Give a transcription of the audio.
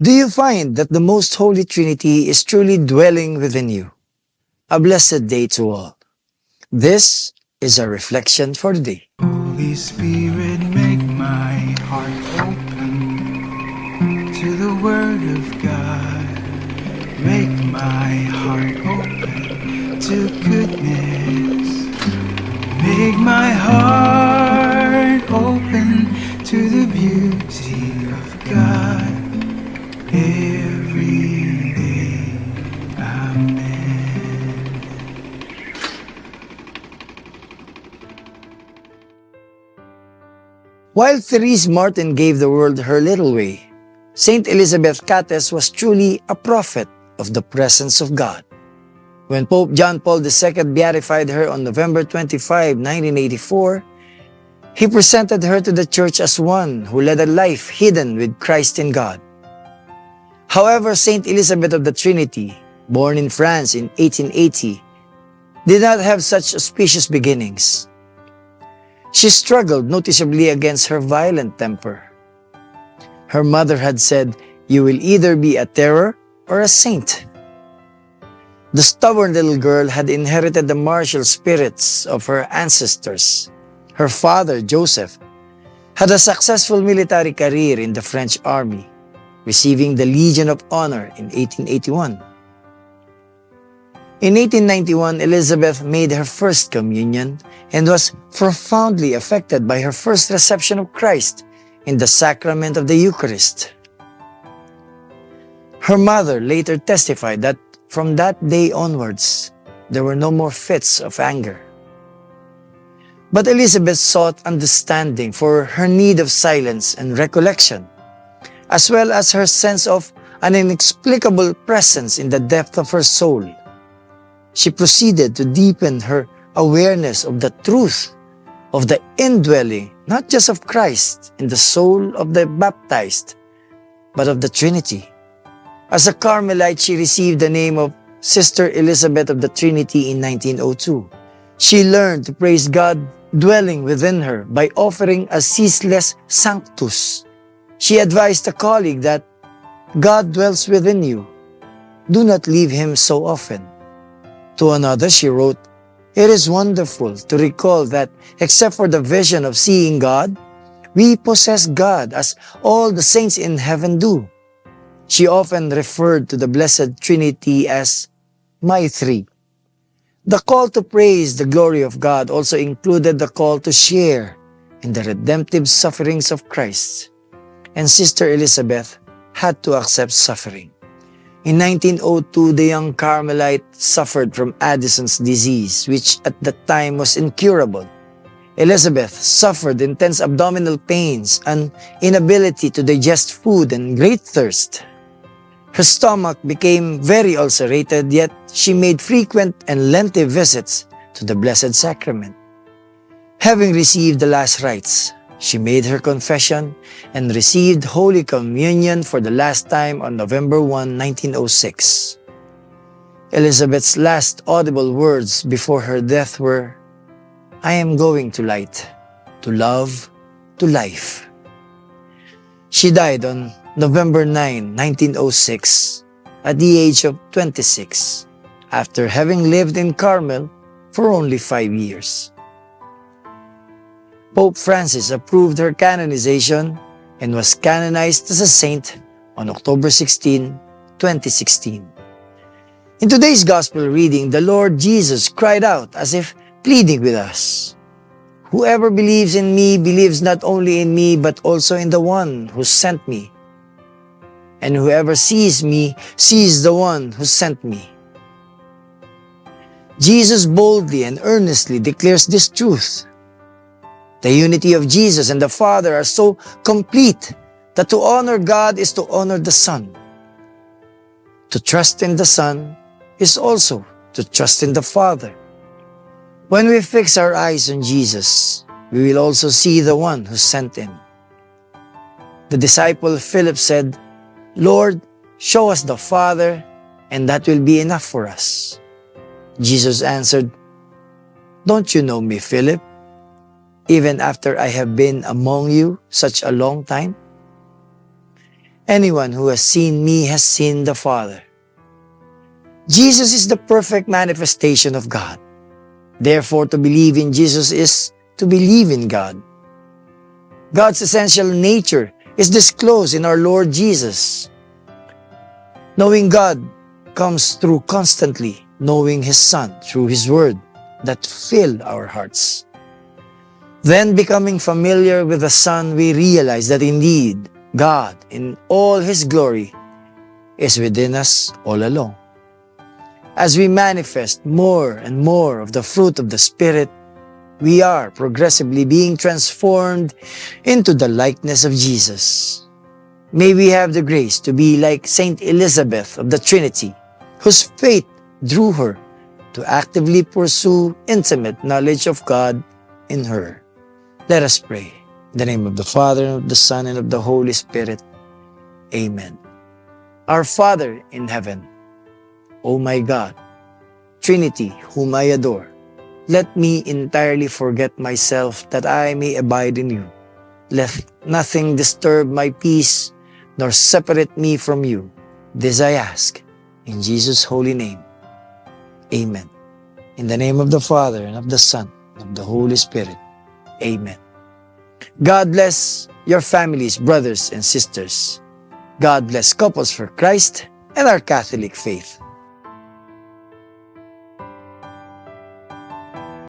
Do you find that the Most Holy Trinity is truly dwelling within you? A blessed day to all. This is our reflection for the day. Holy Spirit, make my heart open to the Word of God. Make my heart open to goodness. Make my heart open to the beauty of God every day. Amen. While Therese Martin gave the world her little way, Saint Elizabeth Cates was truly a prophet of the presence of God. When Pope John Paul II beatified her on November 25, 1984, he presented her to the Church as one who led a life hidden with Christ in God. However, Saint Elizabeth of the Trinity, born in France in 1880, did not have such auspicious beginnings. She struggled noticeably against her violent temper. Her mother had said, "You will either be a terror or a saint." The stubborn little girl had inherited the martial spirits of her ancestors. Her father, Joseph, had a successful military career in the French army, receiving the Legion of Honor in 1881. In 1891, Elizabeth made her first communion and was profoundly affected by her first reception of Christ in the sacrament of the Eucharist. Her mother later testified that from that day onwards, there were no more fits of anger. But Elizabeth sought understanding for her need of silence and recollection, as well as her sense of an inexplicable presence in the depth of her soul. She proceeded to deepen her awareness of the truth of the indwelling, not just of Christ in the soul of the baptized, but of the Trinity. As a Carmelite, she received the name of Sister Elizabeth of the Trinity in 1902. She learned to praise God dwelling within her by offering a ceaseless Sanctus. She advised a colleague that God dwells within you. Do not leave Him so often. To another, she wrote, "It is wonderful to recall that except for the vision of seeing God, we possess God as all the saints in heaven do." She often referred to the Blessed Trinity as "my three." The call to praise the glory of God also included the call to share in the redemptive sufferings of Christ, and Sister Elizabeth had to accept suffering. In 1902, the young Carmelite suffered from Addison's disease, which at that time was incurable. Elizabeth suffered intense abdominal pains, an inability to digest food, and great thirst. Her stomach became very ulcerated, yet she made frequent and lengthy visits to the Blessed Sacrament. Having received the last rites, she made her confession and received Holy Communion for the last time on November 1, 1906. Elizabeth's last audible words before her death were, "I am going to light, to love, to life." She died on November 9, 1906, at the age of 26, after having lived in Carmel for only 5 years. Pope Francis approved her canonization and was canonized as a saint on October 16, 2016. In today's Gospel reading, the Lord Jesus cried out as if pleading with us, "Whoever believes in me believes not only in me but also in the one who sent me. And whoever sees me sees the one who sent me." Jesus boldly and earnestly declares this truth. The unity of Jesus and the Father are so complete that to honor God is to honor the Son. To trust in the Son is also to trust in the Father. When we fix our eyes on Jesus, we will also see the one who sent Him. The disciple Philip said, "Lord, show us the Father, and that will be enough for us." Jesus answered, "Don't you know me, Philip? Even after I have been among you such a long time?" Anyone who has seen me has seen the Father. Jesus is the perfect manifestation of God. Therefore, to believe in Jesus is to believe in God. God's essential nature is disclosed in our Lord Jesus. Knowing God comes through constantly knowing His Son through His Word that fill our hearts. Then, becoming familiar with the Son, we realize that indeed God, in all His glory, is within us all along. As we manifest more and more of the fruit of the Spirit, we are progressively being transformed into the likeness of Jesus. May we have the grace to be like Saint Elizabeth of the Trinity, whose faith drew her to actively pursue intimate knowledge of God in her. Let us pray. In the name of the Father, and of the Son, and of the Holy Spirit. Amen. Our Father in heaven, O my God, Trinity, whom I adore, let me entirely forget myself that I may abide in you. Let nothing disturb my peace, nor separate me from you. This I ask, in Jesus' holy name. Amen. In the name of the Father, and of the Son, and of the Holy Spirit. Amen. God bless your families, brothers and sisters. God bless Couples for Christ and our Catholic faith.